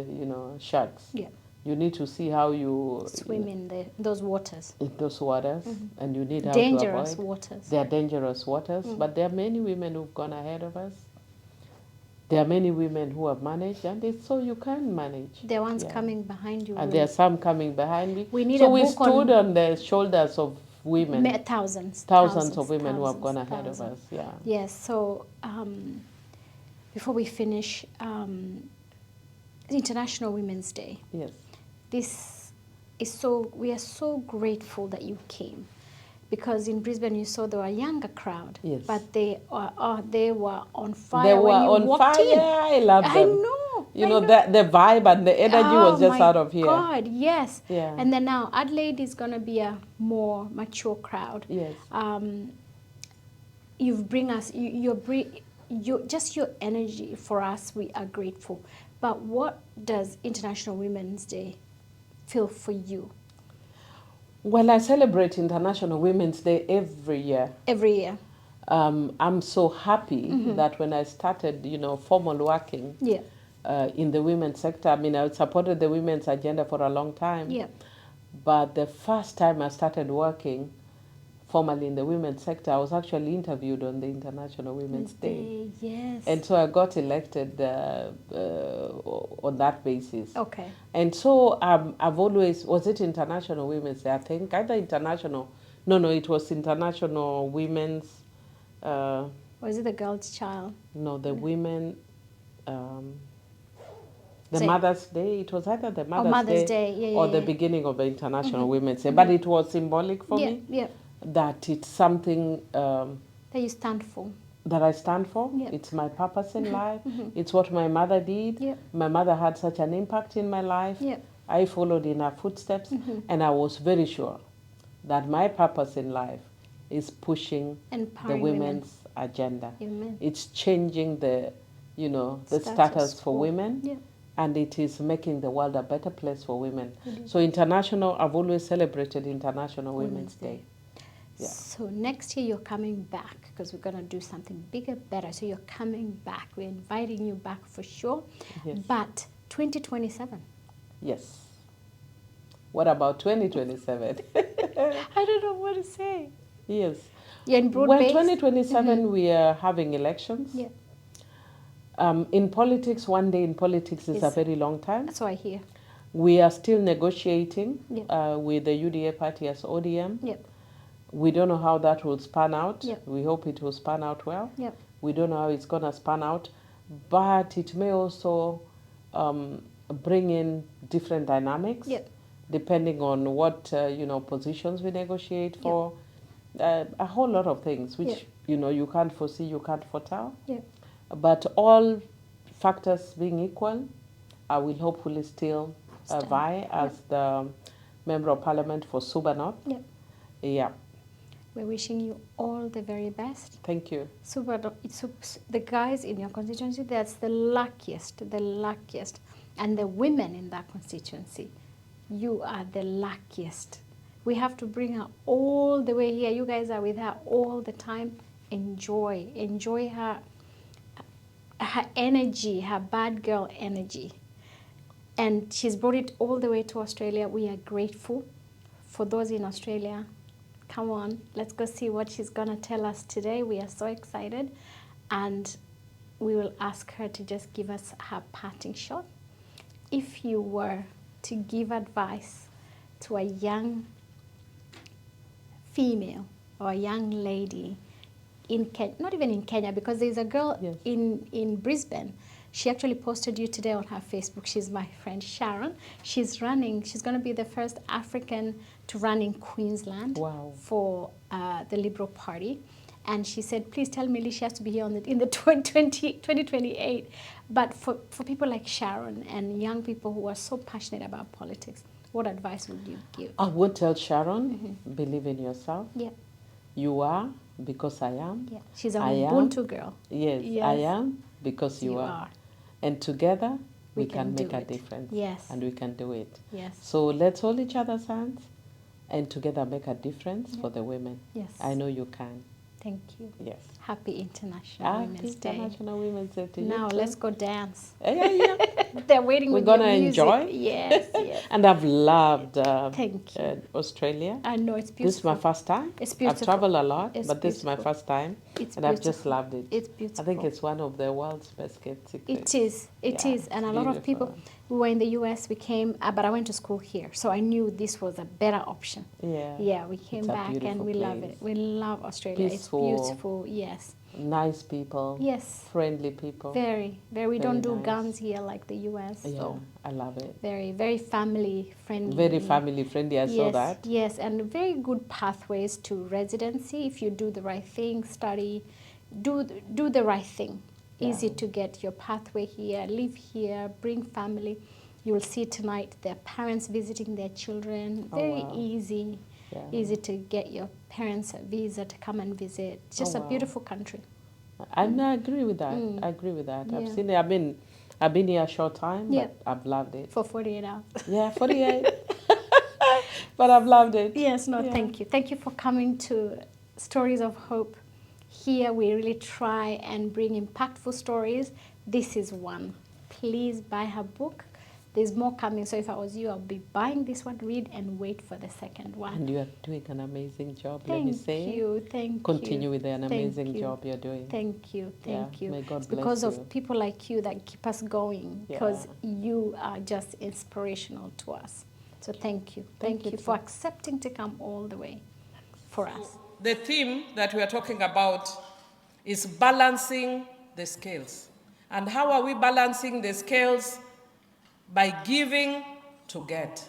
sharks. Yeah. You need to see how you Swim in those waters. in those waters, and you need how Dangerous to avoid. waters. They are dangerous waters, but there are many women who've gone ahead of us. There are many women who have managed, and it's so you can manage. There are ones Yeah. coming behind you. And there are some coming behind me. We need so a we book stood on the shoulders of women. Thousands of women who have gone ahead of us. Yeah. Yes. So before we finish, International Women's Day. Yes. This is we are so grateful that you came, because in Brisbane you saw there were a younger crowd. Yes. But they were on fire. They were when you on walked fire. in. I love them. I know. You know, the vibe and the energy was just out of here. God, yes. Yeah. And then now Adelaide is going to be a more mature crowd. Yes. You bring us, just your energy for us, we are grateful. But what does International Women's Day feel for you? Well, I celebrate International Women's Day every year. Every year. I'm so happy that when I started, formal working Yeah. In the women's sector, I mean, I supported the women's agenda for a long time. Yeah. But the first time I started working formally in the women's sector, I was actually interviewed on the International Women's Day. Yes. And so I got elected on that basis. Okay. And so I've always, was it International Women's Day? I think either international, no, it was International Women's, Or is it the girl's child? no, the women, the Say- Mother's Day. It was either the Mother's, Mother's Day, yeah, or yeah, the yeah. beginning of the International Women's Day. But it was symbolic for Yeah, me yeah. that it's something That you stand for. that I stand for. Yeah. It's my purpose in life. It's what my mother did. Yeah. My mother had such an impact in my life. Yeah. I followed in her footsteps, and I was very sure that my purpose in life is pushing Empowering the women's agenda. Amen. It's changing the Status status for quo. women, Yeah. and it is making the world a better place for women. So I've always celebrated International Women's Day. Yeah. So next year you're coming back, because we're going to do something bigger, better. So you're coming back. We're inviting you back for sure. Yes. But 2027. Yes. What about 2027? I don't know what to say. Yes. You're in broad Well, base? 2027 we are having elections. Yeah. In politics, one day in politics is a Is- very long time. That's what I hear. We are still negotiating Yeah. with the UDA party as ODM. Yeah. We don't know how that will span out. Yeah. We hope it will span out well. Yeah. We don't know how it's going to span out, but it may also bring in different dynamics Yeah. depending on what positions we negotiate for. A whole lot of things which you can't foresee, you can't foretell. Yeah. But all factors being equal, I will hopefully still vie as the Member of Parliament for Suba North. Yep. Yeah. We're wishing you all the very best. Thank you. The guys in your constituency, that's the luckiest. And the women in that constituency, you are the luckiest. We have to bring her all the way here. You guys are with her all the time. Enjoy her energy, her bad girl energy. And she's brought it all the way to Australia. We are grateful. For those in Australia, come on, let's go see what she's going to tell us today. We are so excited. And we will ask her to just give us her parting shot. If you were to give advice to a young female or a young lady in Kenya, not even in Kenya, because there's a girl in Brisbane. She actually posted you today on her Facebook. She's my friend Sharon. She's running. She's going to be the first African to run in Queensland for the Liberal Party. And she said, please tell Millie she has to be here in the 2028. But for people like Sharon and young people who are so passionate about politics, what advice would you give? I would tell Sharon, believe in yourself. Yeah. You are because I am. Yeah. She's a Ubuntu girl. Yes, I am because you are. And together, we can make a difference. Yes. And we can do it. Yes. So let's hold each other's hands and together make a difference for the women. Yes. I know you can. Thank you. Yes. Happy International Women's Day. International Women's Day to you. Now let's go dance. Yeah. They're waiting with We're going to music. enjoy. Yes. And I've loved Thank you. Australia. I know, it's beautiful. This is my first time. It's beautiful. I've traveled a lot, It's but this is my first time. It's and I've just loved it. It's beautiful. I think it's one of the world's best kept secrets. It is. It is. And a lot of people, we were in the US, we came, but I went to school here. So I knew this was a better option. Yeah. Yeah, we came back and we love it. We love Australia. Peaceful. It's beautiful. Yes. Nice people. Yes. Friendly people. Very. We don't do guns here like the US. Yeah, so I love it. very family friendly. Very family friendly, I saw that. Yes, and very good pathways to residency if you do the right thing, study, do the right thing. Easy to get your pathway here, live here, bring family. You will see tonight their parents visiting their children. Very easy. Yeah. Easy to get your parents a visa to come and visit. Just a beautiful country. I agree with that. I agree with that. I've seen it. I've been here a short time, but I've loved it. For 48 hours. Yeah, 48. But I've loved it. Yes, thank you. Thank you for coming to Stories of Hope. Here we really try and bring impactful stories. This is one. Please buy her book. There's more coming, so if I was you, I'll be buying this one, read, and wait for the second one. And you are doing an amazing job, let me say. Thank you. Continue with an amazing job you're doing. Thank you. May God it's bless because you. of people like you that keep us going, because you are just inspirational to us. So thank you. Thank you for accepting to come all the way for us. The theme that we are talking about is balancing the scales. And how are we balancing the scales? By giving to get.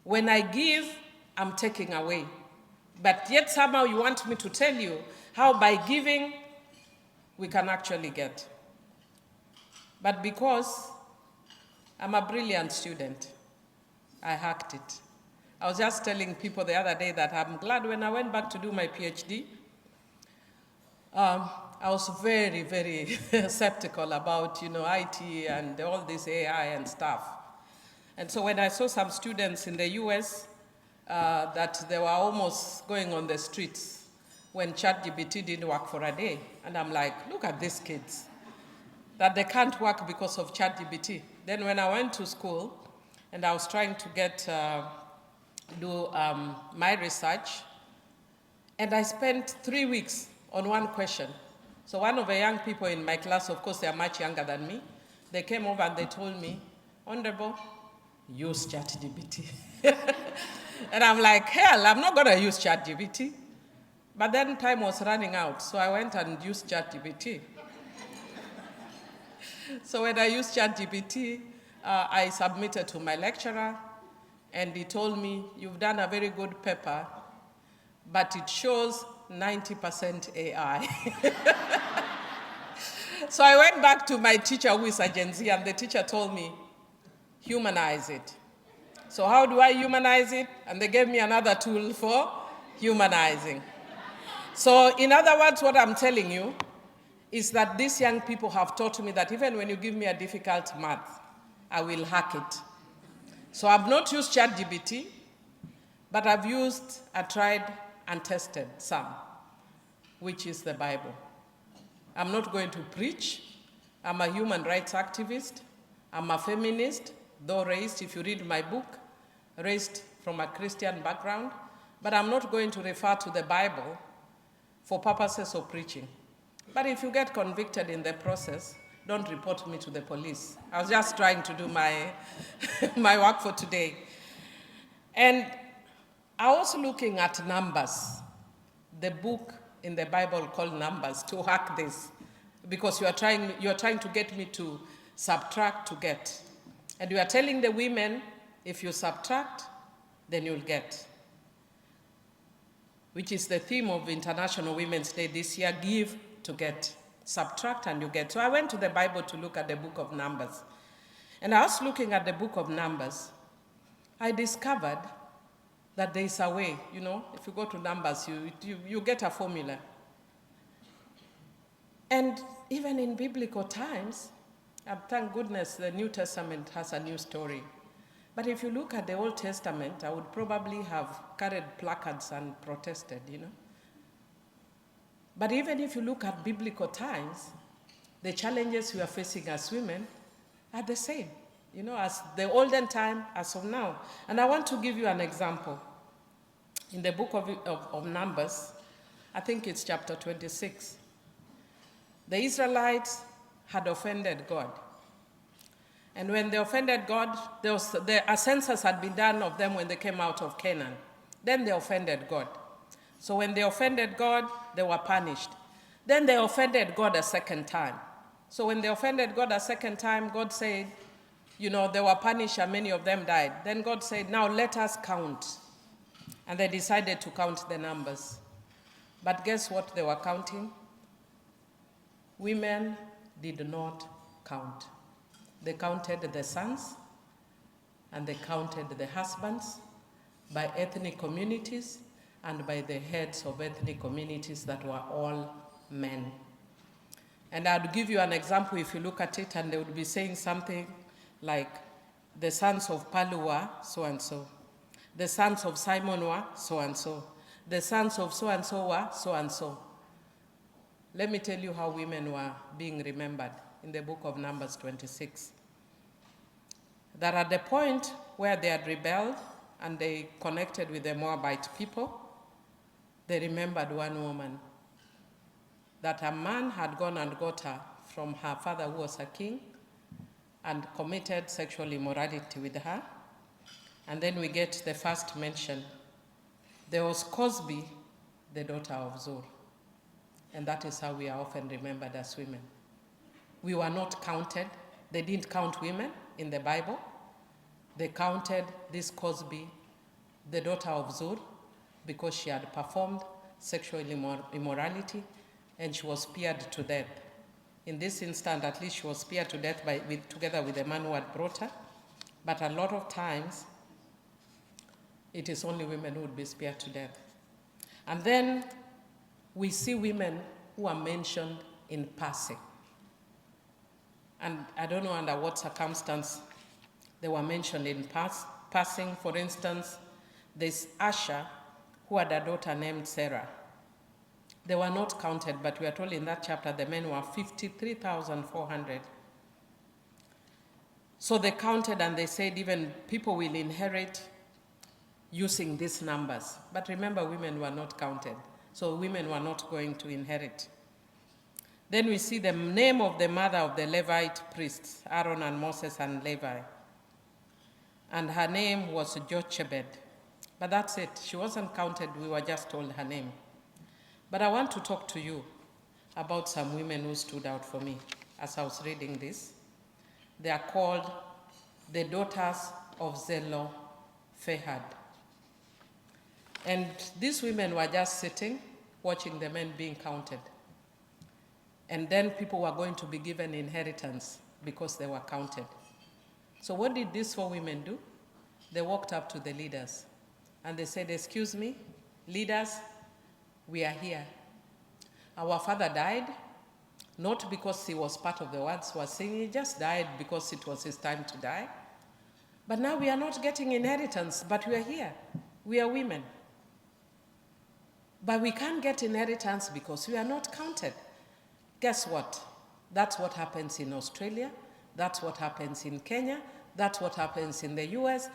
When I give, I'm taking away. But yet somehow you want me to tell you how by giving, we can actually get. But because I'm a brilliant student, I hacked it. I was just telling people the other day that I'm glad when I went back to do my PhD, I was very skeptical about, IT and all this AI and stuff. And so when I saw some students in the US that they were almost going on the streets when ChatGPT didn't work for a day, and I'm like, look at these kids, that they can't work because of ChatGPT. Then when I went to school and I was trying to do my research, and I spent 3 weeks on one question. So one of the young people in my class, of course, they are much younger than me, they came over and they told me, Honorable, use ChatGPT. And I'm like, hell, I'm not going to use ChatGPT. But then time was running out, so I went and used ChatGPT. So when I used ChatGPT, I submitted to my lecturer, and he told me, you've done a very good paper, but it shows 90% AI. So I went back to my teacher, who is a Gen Z, and the teacher told me, humanize it. So how do I humanize it? And they gave me another tool for humanizing. So in other words, what I'm telling you is that these young people have taught me that even when you give me a difficult math, I will hack it. So I've not used ChatGPT, but I've used a tried and tested some, which is the Bible. I'm not going to preach. I'm a human rights activist. I'm a feminist, though raised, if you read my book, raised from a Christian background. But I'm not going to refer to the Bible for purposes of preaching. But if you get convicted in the process, don't report me to the police. I was just trying to do my, my work for today. And I was looking at Numbers, the book in the Bible called Numbers, to hack this, because you're trying to get me to subtract to get. And you are telling the women, if you subtract, then you'll get, which is the theme of International Women's Day this year, give to get, subtract and you get. So I went to the Bible to look at the book of Numbers. And I was looking at the book of Numbers. I discovered that there is a way, you know, if you go to Numbers, you get a formula. And even in biblical times, thank goodness the New Testament has a new story. But if you look at the Old Testament, I would probably have carried placards and protested, you know. But even if you look at biblical times, the challenges we are facing as women are the same, you know, as the olden time as of now. And I want to give you an example. In the book of Numbers, I think it's chapter 26, the Israelites had offended God. And when they offended God, a census had been done of them when they came out of Canaan. Then they offended God. So when they offended God, they were punished. Then they offended God a second time. So when they offended God a second time, God said, you know, they were punished and many of them died. Then God said, now let us count. And they decided to count the numbers. But guess what they were counting? Women did not count. They counted the sons and they counted the husbands by ethnic communities and by the heads of ethnic communities that were all men. And I'd give you an example if you look at it, and they would be saying something like, the sons of Palu were so-and-so. The sons of Simon were so-and-so. The sons of so-and-so were so-and-so. Let me tell you how women were being remembered in the book of Numbers 26. That at the point where they had rebelled and they connected with the Moabite people, they remembered one woman, that a man had gone and got her from her father, who was a king, and committed sexual immorality with her. And then we get the first mention. There was 𝗕𝗶𝗹𝗹, the daughter of 𝗕𝗓. And that is how we are often remembered as women. We were not counted. They didn't count women in the Bible. They counted this 𝗕𝗶𝗹, the daughter of 𝗕𝗓, because she had performed sexual immorality and she was speared to death. In this instant, at least she was speared to death together with the man who had brought her. But a lot of times, it is only women who would be speared to death. And then we see women who are mentioned in passing. And I don't know under what circumstance they were mentioned in passing. For instance, there's Asher, who had a daughter named Sarah. They were not counted, but we are told in that chapter the men were 53,400. So they counted and they said even people will inherit using these numbers. But remember, women were not counted, so women were not going to inherit. Then we see the name of the mother of the Levite priests, Aaron and Moses and Levi. And her name was Jochebed. But that's it. She wasn't counted. We were just told her name. But I want to talk to you about some women who stood out for me as I was reading this. They are called the daughters of Zelophehad. And these women were just sitting, watching the men being counted. And then people were going to be given inheritance because they were counted. So what did these 4 women do? They walked up to the leaders and they said, excuse me, leaders, we are here. Our father died, not because he was part of the words we were singing, he just died because it was his time to die. But now we are not getting inheritance, but we are here. We are women. But we can't get inheritance because we are not counted. Guess what? That's what happens in Australia. That's what happens in Kenya. That's what happens in the US.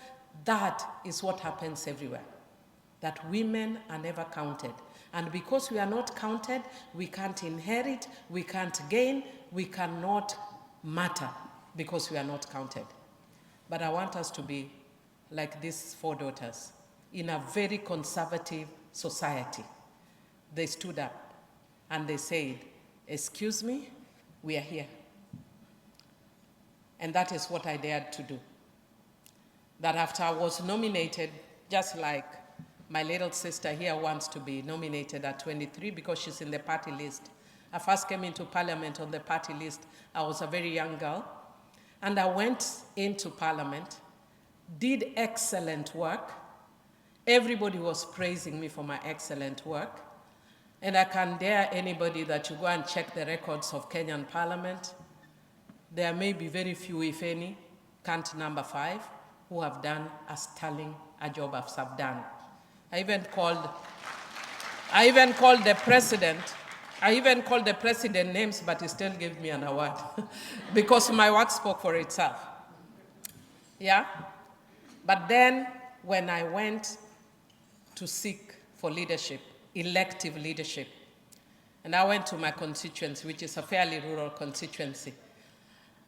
That is what happens everywhere. That women are never counted. And because we are not counted, we can't inherit, we can't gain, we cannot matter because we are not counted. But I want us to be like these 4 daughters in a very conservative society. They stood up and they said, excuse me, we are here. And that is what I dared to do. That after I was nominated, just like my little sister here wants to be nominated at 23 because she's in the party list. I first came into parliament on the party list. I was a very young girl. And I went into parliament, did excellent work. Everybody was praising me for my excellent work. And I can dare anybody that you go and check the records of Kenyan parliament. There may be very few, if any, count number 5, who have done as sterling a job as I've done. I even called the president. I even called the president names, but he still gave me an award because my work spoke for itself. Yeah? But then when I went to seek for leadership, elective leadership, and I went to my constituency, which is a fairly rural constituency,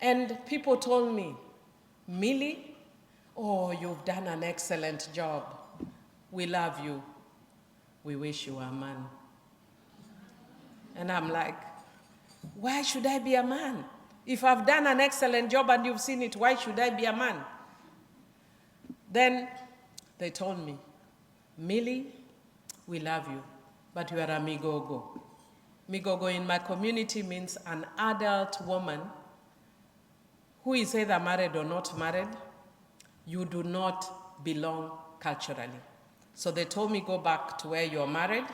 and people told me, Millie, oh, you've done an excellent job. We love you. We wish you were a man. And I'm like, why should I be a man? If I've done an excellent job and you've seen it, why should I be a man? Then they told me, Millie, we love you, but you are a migogo. Migogo in my community means an adult woman who is either married or not married. You do not belong culturally. So they told me, go back to where you're married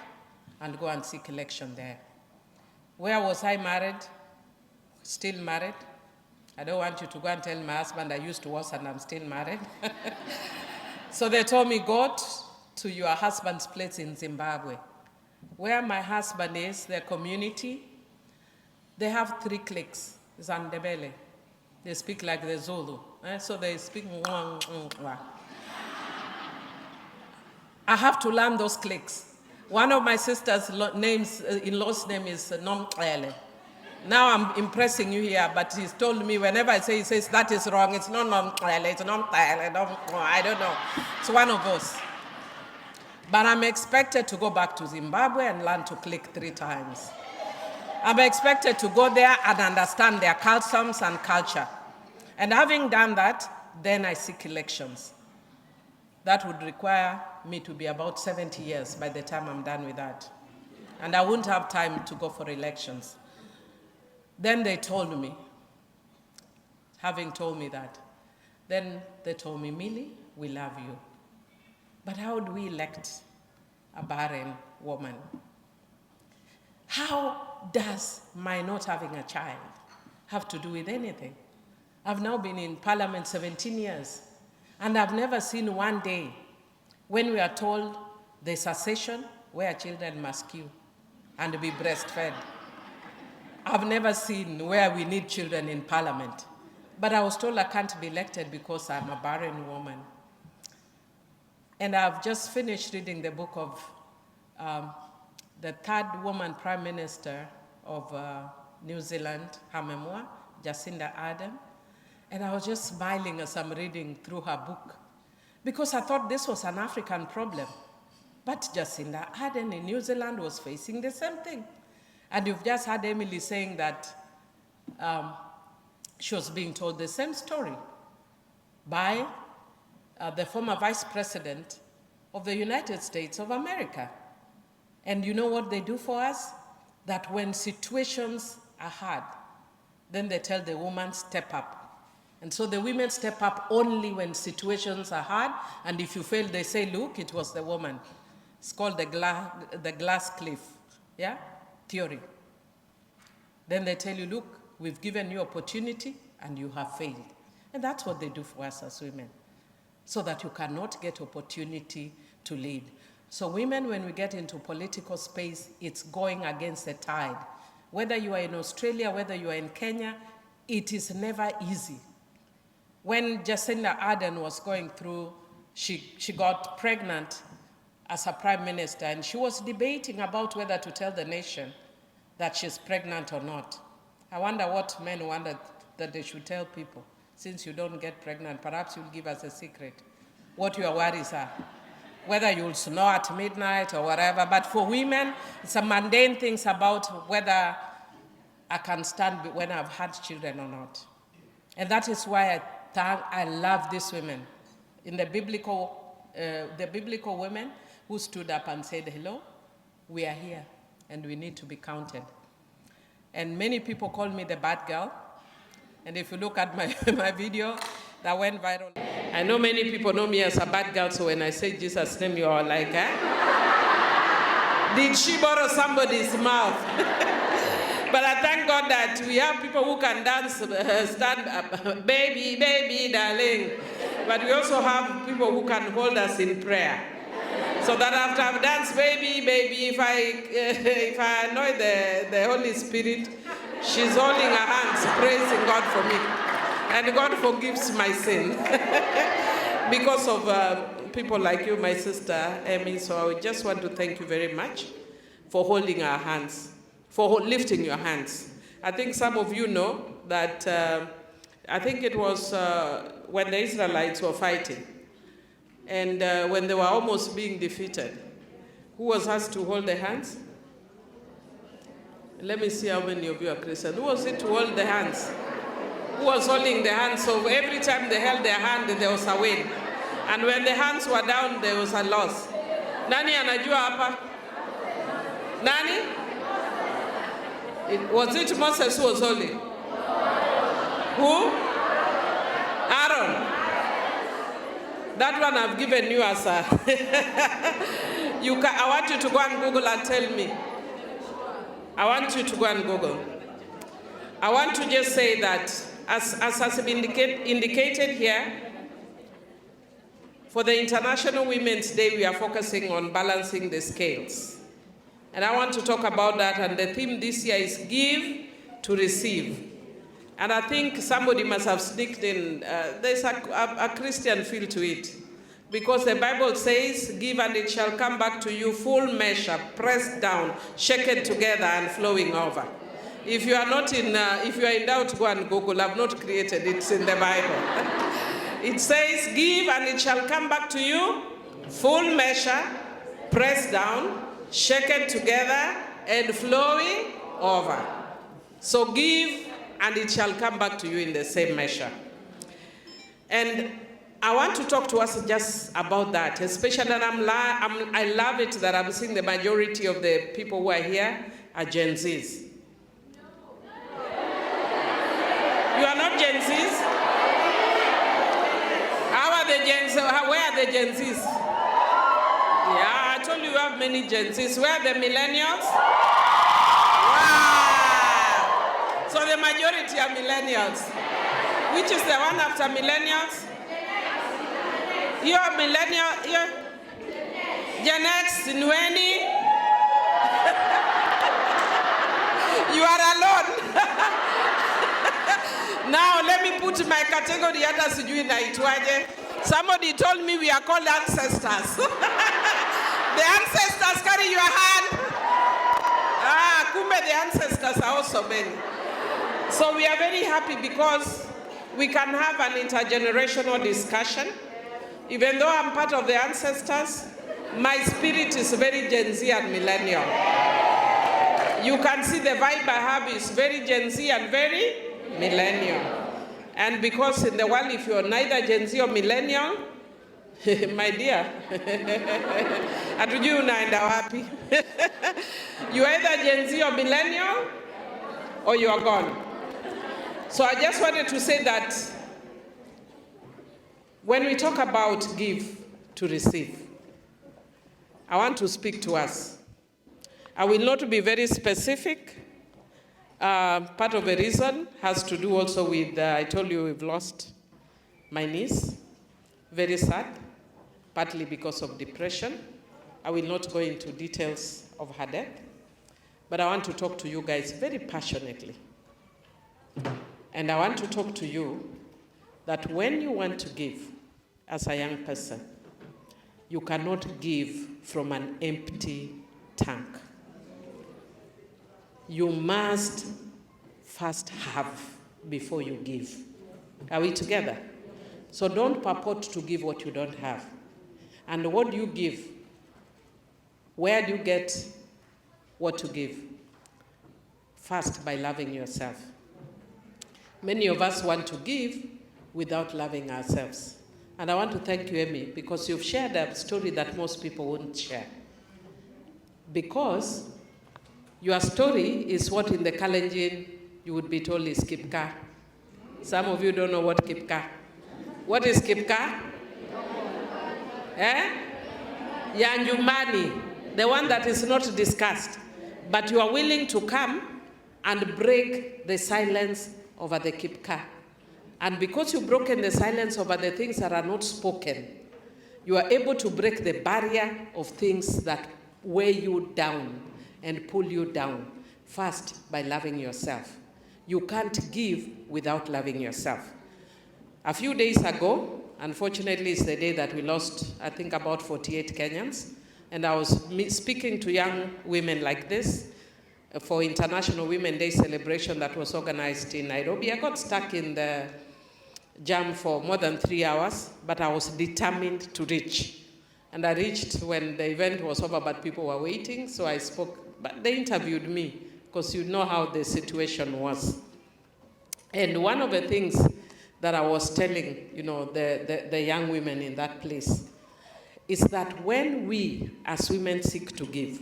and go and seek election there. Where was I married? Still married. I don't want you to go and tell my husband I used to work and I'm still married. So they told me, go to your husband's place in Zimbabwe. Where my husband is, their community, they have 3 cliques, Zandebele. They speak like the Zulu. So they speak. I have to learn those cliques. One of my sister's in-law's name is 𝗕𝗱𝗚. Now I'm impressing you here, but he's told me whenever I say, he says, that is wrong. It's not 𝗕𝗱𝗚, it's 𝗕𝗱𝗚, I don't know. It's one of those. But I'm expected to go back to Zimbabwe and learn to click 3 times. I'm expected to go there and understand their customs and culture. And having done that, then I seek elections. That would require me to be about 70 years by the time I'm done with that. And I wouldn't have time to go for elections. Then they told me, having told me that, then they told me, Millie, we love you. But how do we elect a barren woman? How does my not having a child have to do with anything? I've now been in parliament 17 years, and I've never seen one day when we are told there's a session where children must queue and be breastfed. I've never seen where we need children in parliament. But I was told I can't be elected because I'm a barren woman. And I've just finished reading the book of the 3rd woman prime minister of New Zealand, her memoir, Jacinda Ardern. And I was just smiling as I'm reading through her book because I thought this was an African problem. But Jacinda Ardern in New Zealand was facing the same thing. And you've just heard Emily saying that she was being told the same story by the former vice president of the United States of America. And you know what they do for us? That when situations are hard, then they tell the woman, step up. And so the women step up only when situations are hard, and if you fail, they say, look, it was the woman. It's called the glass cliff, yeah, theory. Then they tell you, look, we've given you opportunity, and you have failed. And that's what they do for us as women, so that you cannot get opportunity to lead. So women, when we get into political space, it's going against the tide. Whether you are in Australia, whether you are in Kenya, it is never easy. When Jacinda Ardern was going through, she got pregnant as a prime minister, and she was debating about whether to tell the nation that she's pregnant or not. I wonder what men wondered that they should tell people. Since you don't get pregnant, perhaps you'll give us a secret, what your worries are. Whether you'll snore at midnight or whatever, but for women, it's a mundane things about whether I can stand when I've had children or not. And that is why I love these women. In the biblical women who stood up and said, hello, we are here and we need to be counted. And many people call me the bad girl. And if you look at my video that went viral, I know many people know me as a bad girl, so when I say Jesus' name, you are like, eh? Did she borrow somebody's mouth? But I thank God that we have people who can dance, stand up, baby, baby, darling. But we also have people who can hold us in prayer. So that after I've danced, baby, baby, if I annoy the Holy Spirit, she's holding her hands, praising God for me. And God forgives my sin. Because of people like you, my sister, Amy. So I just want to thank you very much for holding our hands, for lifting your hands. I think some of you know that, I think it was when the Israelites were fighting, and when they were almost being defeated, who was asked to hold the hands? Let me see how many of you are Christians. Who was it to hold the hands? Who was holding the hands? So every time they held their hand, there was a win. And when the hands were down, there was a loss. Nani anajua hapa? Nani? Was it Moses who was holding? Who? Aaron. That one I've given you as a... I want you to go and Google and tell me. I want you to go and Google. I want to just say that, as has been indicated here, for the International Women's Day, we are focusing on balancing the scales. And I want to talk about that, and the theme this year is give to receive. And I think somebody must have sneaked in, there's a Christian feel to it. Because the Bible says, give and it shall come back to you full measure, pressed down, shaken together and flowing over. If you are not if you are in doubt, go and Google. I've not created it, it's in the Bible. It says, give and it shall come back to you, full measure, pressed down, shaken together and flowing over. So give and it shall come back to you in the same measure. And I want to talk to us just about that, especially that I love it that I'm seeing the majority of the people who are here are Gen Zs. You are not Gen Zs? How are the Gen Zs? Where are the Gen Zs? Yeah, I told you you have many Gen Zs. Where are the millennials? Wow! So the majority are millennials. Which is the one after millennials? You're millennial, you're Gen X, Nweni. You are alone. Now let me put my category hata sijui naitwaje. Somebody told me we are called ancestors. The ancestors, carry your hand. Kumbe the ancestors are also many. So we are very happy because we can have an intergenerational discussion. Even though I'm part of the ancestors, my spirit is very Gen Z and millennial. You can see the vibe I have is very Gen Z and very millennial. And because in the world, if you're neither Gen Z or millennial, my dear, hatujui unaenda wapi. You're either Gen Z or millennial, or you are gone. So I just wanted to say that when we talk about give to receive, I want to speak to us. I will not be very specific. Part of the reason has to do also with, I told you we've lost my niece, very sad, partly because of depression. I will not go into details of her death, but I want to talk to you guys very passionately. And I want to talk to you that when you want to give as a young person, you cannot give from an empty tank. You must first have before you give. Are we together? So don't purport to give what you don't have. And what do you give? Where do you get what to give? First, by loving yourself. Many of us want to give without loving ourselves. And I want to thank you, Emmy, because you've shared a story that most people wouldn't share. Because your story is what in the Kalenjin you would be told is 𝗕𝗱𝗃. Some of you don't know what 𝗕𝗱𝗃. What is 𝗕𝗱𝗃? Yanjumani, the one that is not discussed. But you are willing to come and break the silence over the 𝗕𝗱𝗃. And because you've broken the silence over the things that are not spoken, you are able to break the barrier of things that weigh you down and pull you down, first by loving yourself. You can't give without loving yourself. A few days ago, unfortunately, it's the day that we lost, I think, about 48 Kenyans. And I was speaking to young women like this for International Women's Day celebration that was organized in Nairobi. I got stuck in the jam for more than 3 hours, but I was determined to reach. And I reached when the event was over, but people were waiting, so I spoke. But they interviewed me, because you know how the situation was. And one of the things that I was telling, the young women in that place, is that when we, as women, seek to give,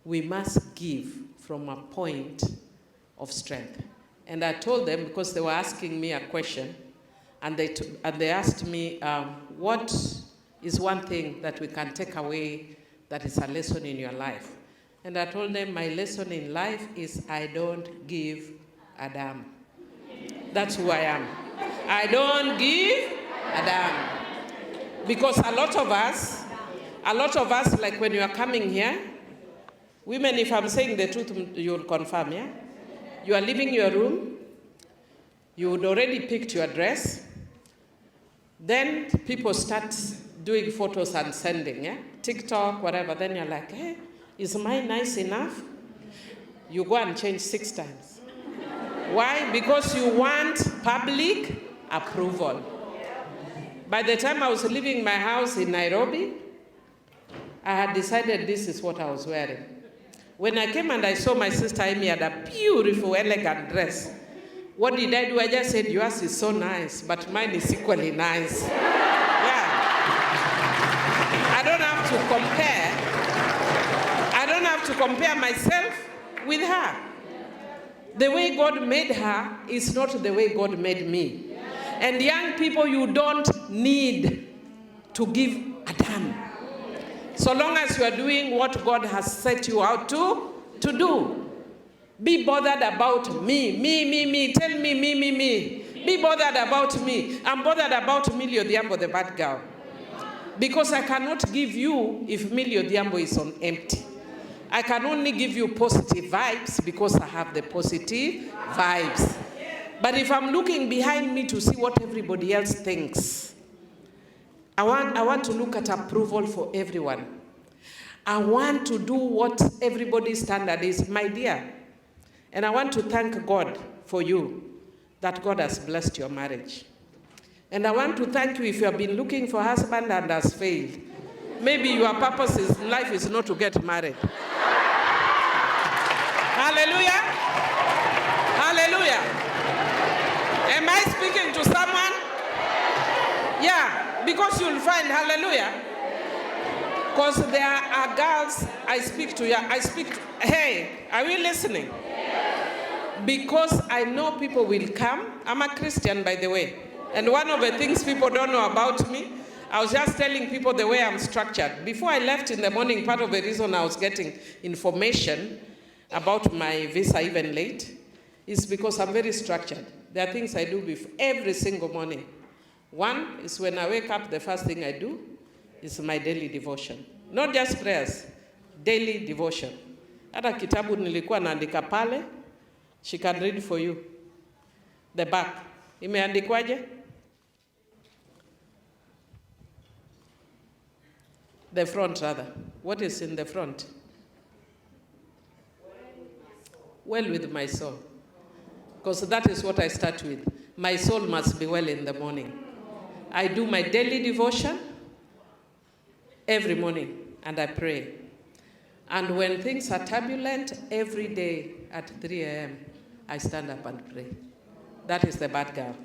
we must give from a point of strength. And I told them, because they were asking me a question, and they asked me, what is one thing that we can take away that is a lesson in your life? And I told them, my lesson in life is I don't give a damn. That's who I am. I don't give a damn. Because a lot of us, like when you are coming here, women, if I'm saying the truth, you'll confirm, yeah? You are leaving your room, you would already picked your dress, then people start doing photos and sending, yeah? TikTok, whatever, then you're like, hey, is mine nice enough? You go and change 6 times. Why? Because you want public approval. By the time I was leaving my house in Nairobi, I had decided this is what I was wearing. When I came and I saw my sister Amy had a beautiful, elegant dress, what did I do? I just said, yours is so nice, but mine is equally nice. Yeah. I don't have to compare myself with her. The way God made her is not the way God made me. And young people, you don't need to give a damn. So long as you are doing what God has set you out to do. Be bothered about me. Tell me. Be bothered about me. I'm bothered about Millie Odhiambo, the bad girl. Because I cannot give you if Millie Odhiambo is on empty. I can only give you positive vibes because I have the positive vibes. But if I'm looking behind me to see what everybody else thinks, I want to look at approval for everyone. I want to do what everybody's standard is, my dear. And I want to thank God for you, that God has blessed your marriage. And I want to thank you if you have been looking for a husband and has failed. Maybe your purpose in life is not to get married. Hallelujah. Hallelujah. Am I speaking to someone? Yeah, because you'll find, hallelujah. Because there are girls I speak to, hey, are we listening? Because I know people will come. I'm a Christian, by the way. And one of the things people don't know about me, I was just telling people the way I'm structured. Before I left in the morning, part of the reason I was getting information about my visa even late is because I'm very structured. There are things I do every single morning. One is when I wake up, the first thing I do is my daily devotion. Not just prayers, daily devotion. Hata kitabu nilikuwa naandika pale, she can read for you. The back. Imeandikwaje? The front, rather. What is in the front? Well with my soul. Because that is what I start with. My soul must be well in the morning. I do my daily devotion every morning, and I pray. And when things are turbulent, every day at 3 a.m., I stand up and pray. That is the bad girl.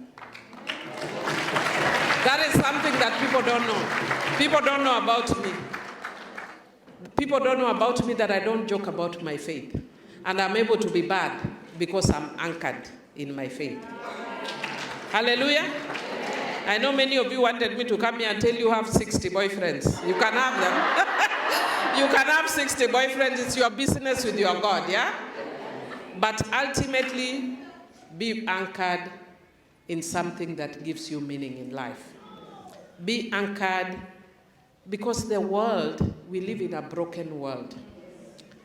That is something that people don't know. People don't know about me. People don't know about me that I don't joke about my faith. And I'm able to be bad because I'm anchored in my faith. Hallelujah. I know many of you wanted me to come here and tell you have 60 boyfriends. You can have them. You can have 60 boyfriends. It's your business with your God, yeah? But ultimately, be anchored in something that gives you meaning in life. Be anchored, because the world, we live in a broken world.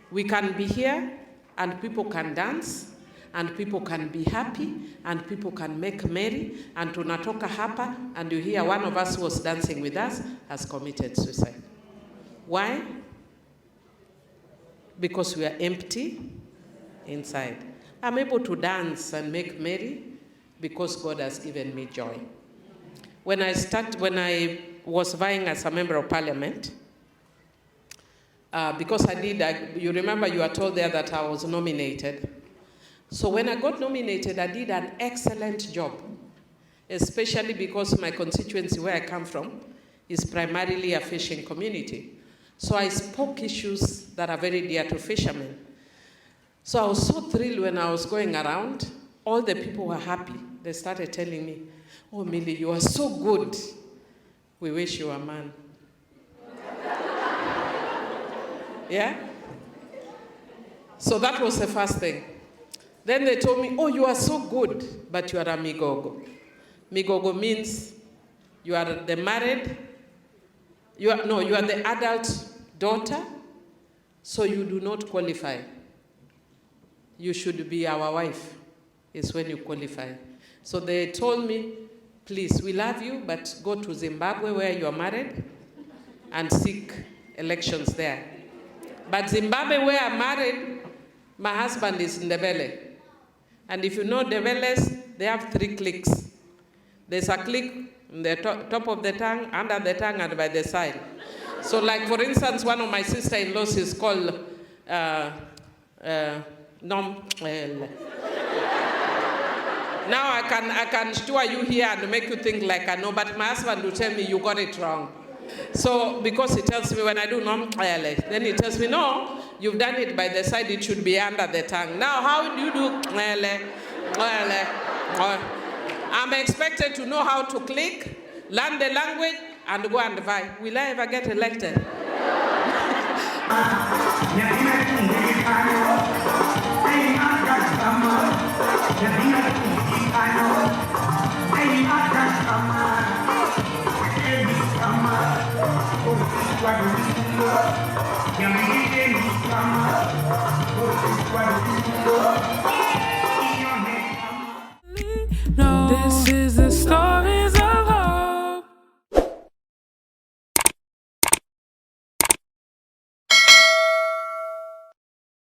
We can be here, and people can dance, and people can be happy, and people can make merry, and tunatoka hapa, and you hear one of us who was dancing with us has committed suicide. Why? Because we are empty inside. I'm able to dance and make merry because God has given me joy. When I was vying as a member of parliament, because you remember you were told there that I was nominated. So when I got nominated, I did an excellent job, especially because my constituency where I come from is primarily a fishing community. So I spoke issues that are very dear to fishermen. So I was so thrilled when I was going around. All the people were happy. They started telling me, "Oh, Millie, you are so good. We wish you were a man." Yeah? So that was the first thing. Then they told me, "Oh, you are so good, but you are a migogo." Migogo means you are the married, you are the adult daughter, so you do not qualify. You should be our wife, is when you qualify. So they told me, "Please, we love you, but go to Zimbabwe where you are married and seek elections there." But Zimbabwe where I'm married, my husband is in Ndebele. And if you know Ndebeles, they have 3 clicks. There's a click on the top of the tongue, under the tongue, and by the side. So like, for instance, one of my sister-in-laws is called Nom. Now I can stir you here and make you think like I know, but my husband will tell me you got it wrong. So because he tells me when I do Nom, then he tells me, "No, you've done it by the side, it should be under the tongue." Now how do you do? I'm expected to know how to click, learn the language, and go and vie. Will I ever get elected?